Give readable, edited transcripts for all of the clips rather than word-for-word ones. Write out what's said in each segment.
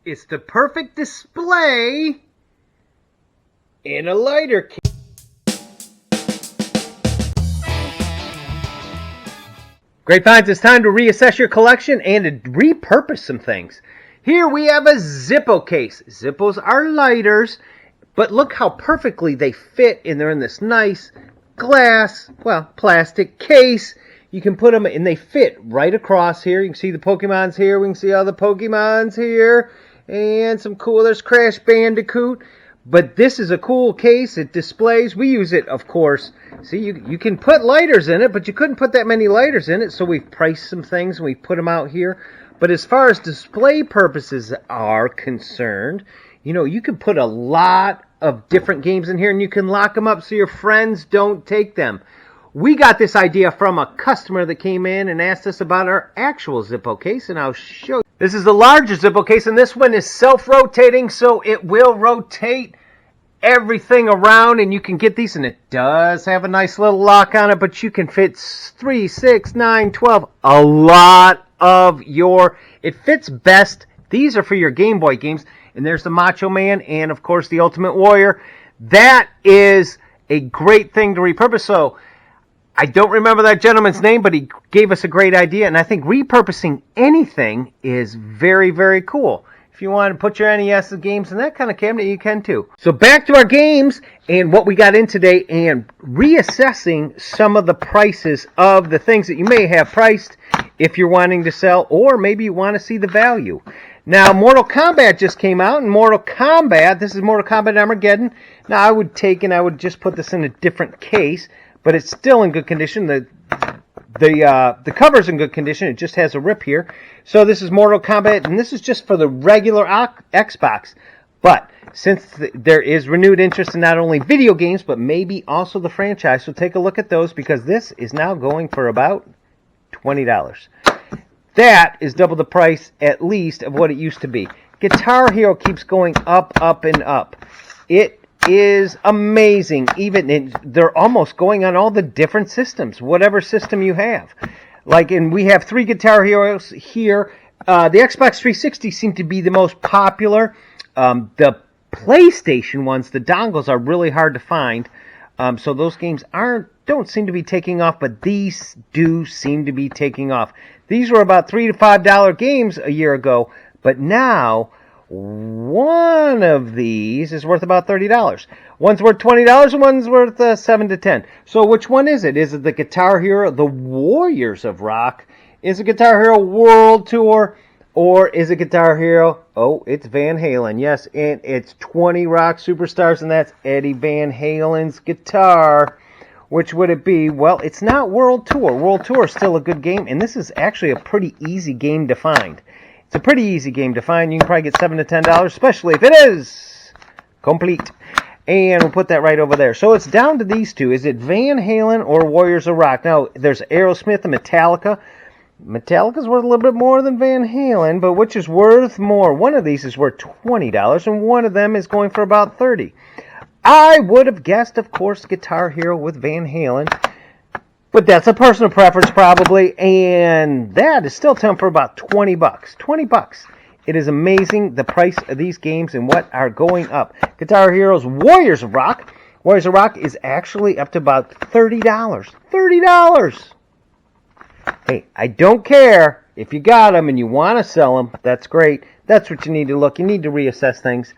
It's the perfect display in a lighter case. Great finds, it's time to reassess your collection and to repurpose some things. Here we have a Zippo case. Zippos are lighters, but look how perfectly they fit, and they're in this nice glass, well, plastic case. You can put them, and they fit right across here. You can see the Pokemons here. We can see all the Pokemons here. And some cool, there's Crash Bandicoot. But this is a cool case. It displays. We use it, of course. See, you can put lighters in it, but you couldn't put that many lighters in it. So we've priced some things, and we put them out here. But as far as display purposes are concerned, you know, you can put a lot of different games in here, and you can lock them up so your friends don't take them. We got this idea from a customer that came in and asked us about our actual Zippo case, and I'll show you. This is the larger Zippo case, and this one is self-rotating, so it will rotate everything around, and you can get these, and it does have a nice little lock on it, but you can fit 3, 6, 9, 12, a lot of your, it fits best. These are for your Game Boy games, and there's the Macho Man, and of course the Ultimate Warrior. That is a great thing to repurpose. So I don't remember that gentleman's name, but he gave us a great idea, and I think repurposing anything is very, very cool. If you want to put your NES games in that kind of cabinet, you can too. So back to our games and what we got in today, and reassessing some of the prices of the things that you may have priced if you're wanting to sell, or maybe you want to see the value. Now, Mortal Kombat just came out, and Mortal Kombat, this is Mortal Kombat Armageddon. Now, I would just put this in a different case, but it's still in good condition. The cover's in good condition. It just has a rip here. So this is Mortal Kombat, and this is just for the regular Xbox. But since there is renewed interest in not only video games, but maybe also the franchise, so take a look at those, because this is now going for about $20. That is double the price, at least, of what it used to be. Guitar Hero keeps going up, up, and up. It is amazing. Even they're almost going on all the different systems, whatever system you have. And we have 3 Guitar Heroes here. The Xbox 360 seem to be the most popular. The PlayStation ones, the dongles, are really hard to find. So those games don't seem to be taking off, but these do seem to be taking off. These were about $3 to $5 games a year ago, but now one of these is worth about $30. One's worth $20 and one's worth $7 to $10. So which one is it? Is it the Guitar Hero, the Warriors of Rock? Is it Guitar Hero World Tour? Or is it Guitar Hero? Oh, it's Van Halen. Yes, and it's 20 rock superstars, and that's Eddie Van Halen's guitar. Which would it be? Well, it's not World Tour. World Tour is still a good game, and this is actually a pretty easy game to find. It's a pretty easy game to find. You can probably get $7 to $10, especially if it is complete. And we'll put that right over there. So it's down to these two. Is it Van Halen or Warriors of Rock? Now, there's Aerosmith and Metallica. Metallica's worth a little bit more than Van Halen, but which is worth more? One of these is worth $20, and one of them is going for about $30. I would have guessed, of course, Guitar Hero with Van Halen, but that's a personal preference probably, and that is still selling for about $20. $20. It is amazing the price of these games and what are going up. Guitar Hero's Warriors of Rock. Warriors of Rock is actually up to about $30. $30! Hey, I don't care if you got them and you want to sell them. That's great. That's what you need to look. You need to reassess things.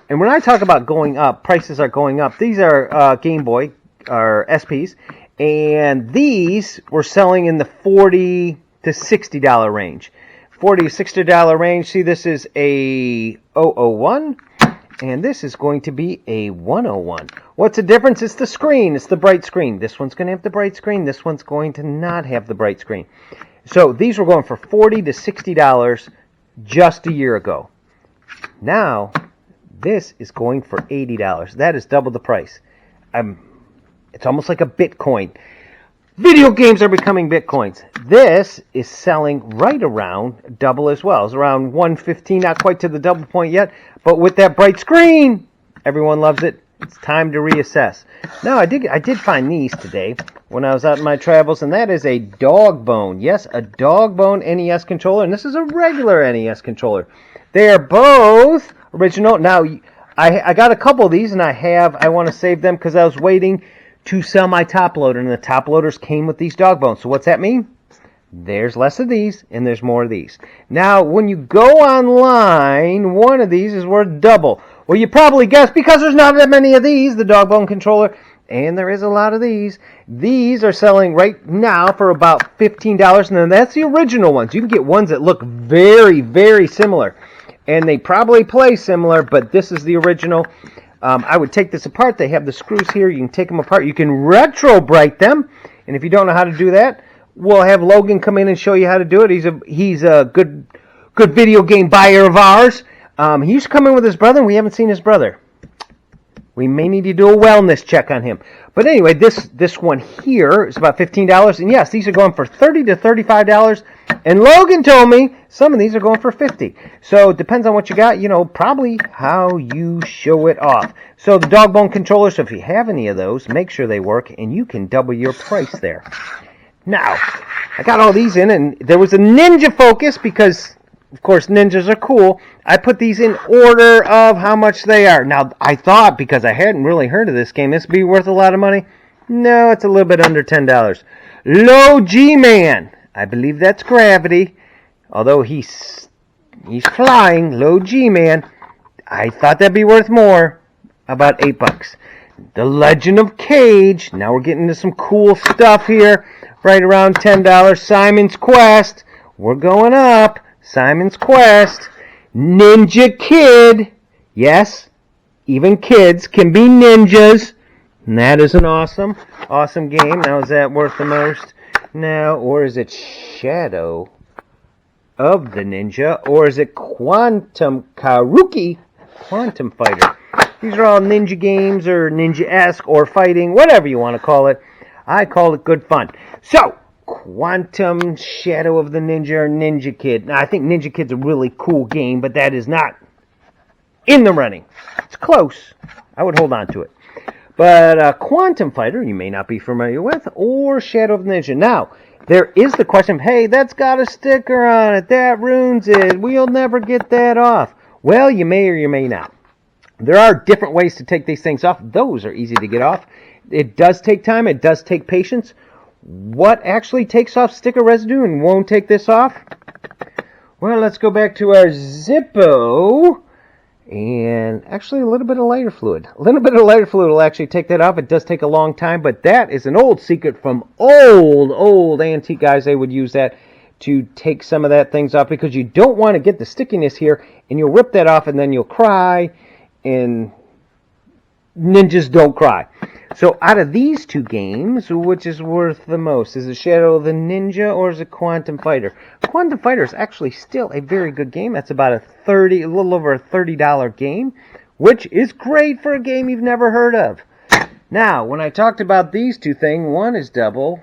And when I talk about going up, prices are going up. These are Game Boy, or SPs, and these were selling in the $40 to $60 range. $40 to $60 range. See, this is a 001, and this is going to be a 101. What's the difference? It's the screen. It's the bright screen. This one's going to have the bright screen. This one's going to not have the bright screen. So these were going for $40 to $60 just a year ago. Now, this is going for $80. That is double the price. It's almost like a Bitcoin. Video games are becoming Bitcoins. This is selling right around double as well. It's around 115, not quite to the double point yet, but with that bright screen, everyone loves it. It's time to reassess. Now, I did find these today when I was out in my travels, and that is a dog bone. Yes, a dog bone NES controller, and this is a regular NES controller. They are both original. Now, I got a couple of these, and I want to save them because I was waiting to sell my top loader, and the top loaders came with these dog bones. So what's that mean? There's less of these, and there's more of these. Now, when you go online, one of these is worth double. Well, you probably guessed, because there's not that many of these, the dog bone controller, and there is a lot of these. These are selling right now for about $15, and then that's the original ones. You can get ones that look very, very similar, and they probably play similar, but this is the original. I would take this apart. They have the screws here. You can take them apart. You can retro-bright them, and if you don't know how to do that, we'll have Logan come in and show you how to do it. He's a good video game buyer of ours. He used to come in with his brother, and we haven't seen his brother. We may need to do a wellness check on him. But anyway, this one here is about $15. And yes, these are going for $30 to $35. And Logan told me some of these are going for $50. So it depends on what you got. Probably how you show it off. So the dog bone controller, so if you have any of those, make sure they work, and you can double your price there. Now, I got all these in, and there was a Ninja Focus because, of course, ninjas are cool. I put these in order of how much they are. Now, I thought, because I hadn't really heard of this game, this would be worth a lot of money. No, it's a little bit under $10. Low G-Man. I believe that's Gravity. Although he's flying, Low G-Man. I thought that'd be worth more. About $8. The Legend of Cage. Now we're getting into some cool stuff here. Right around $10. Simon's Quest. We're going up. Simon's Quest. Ninja Kid. Yes, even kids can be ninjas. And that is an awesome game. Now, is that worth the most? Now, or is it Shadow of the Ninja? Or is it Quantum Karuki Quantum Fighter? These are all ninja games, or ninja-esque, or fighting, whatever you want to call it. I call it good fun. So, Quantum Shadow of the Ninja, or Ninja Kid. Now, I think Ninja Kid's a really cool game, but that is not in the running. It's close. I would hold on to it. But Quantum Fighter, you may not be familiar with, or Shadow of the Ninja. Now, there is the question of, hey, that's got a sticker on it. That ruins it. We'll never get that off. Well, you may or you may not. There are different ways to take these things off. Those are easy to get off. It does take time. It does take patience. What actually takes off sticker residue and won't take this off? Well, let's go back to our Zippo. And actually a little bit of lighter fluid. A little bit of lighter fluid will actually take that off. It does take a long time, but that is an old secret from old antique guys. They would use that to take some of that things off, because you don't want to get the stickiness here, and you'll rip that off and then you'll cry, and ninjas don't cry. So out of these two games, which is worth the most? Is it Shadow of the Ninja, or is it Quantum Fighter? Quantum Fighter is actually still a very good game. That's about a little over a $30 game, which is great for a game you've never heard of. Now, when I talked about these two things, one is double.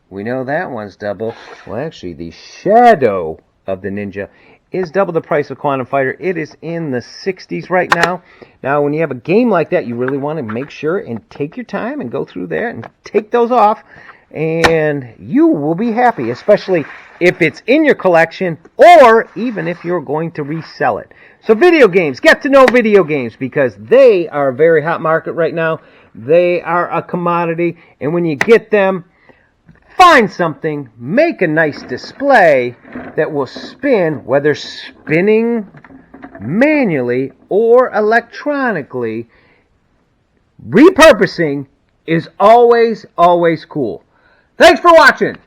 We know that one's double. Well, actually, the Shadow of the Ninja is double the price of Quantum Fighter. It is in the 60s right now. Now, when you have a game like that, you really want to make sure and take your time and go through there and take those off, and you will be happy, especially if it's in your collection, or even if you're going to resell it. So video games, get to know video games, because they are a very hot market right now. They are a commodity, and when you get them, find something, make a nice display that will spin, whether spinning manually or electronically. Repurposing is always cool. Thanks for watching.